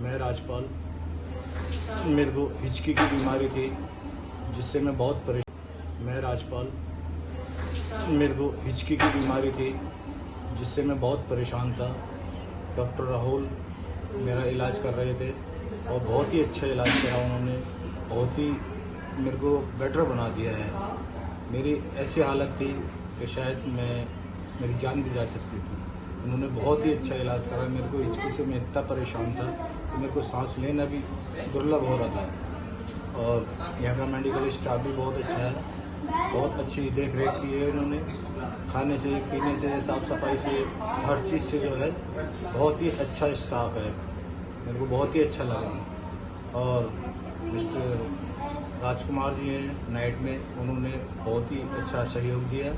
मैं राजपाल, मेरे को हिचकी की बीमारी थी जिससे मैं बहुत परेशान। मैं राजपाल, मेरे को हिचकी की बीमारी थी जिससे मैं बहुत परेशान था। डॉक्टर राहुल मेरा इलाज कर रहे थे और बहुत ही अच्छा इलाज करा उन्होंने। बहुत ही मेरे को बेटर बना दिया है। मेरी ऐसी हालत थी कि शायद मेरी जान भी जा सकती थी। उन्होंने बहुत ही अच्छा इलाज करा। मेरे को हिचकी से मैं इतना परेशान था कि मेरे को सांस लेना भी दुर्लभ हो रहा था। और यहाँ का मेडिकल स्टाफ भी बहुत अच्छा है। बहुत अच्छी देख रेख की है इन्होंने। खाने से, पीने से, साफ सफाई से, हर चीज़ से जो है बहुत ही अच्छा स्टाफ है। मेरे को बहुत ही अच्छा लगा। और मिस्टर राजकुमार जी हैं नाइट में, उन्होंने बहुत ही अच्छा सहयोग दिया।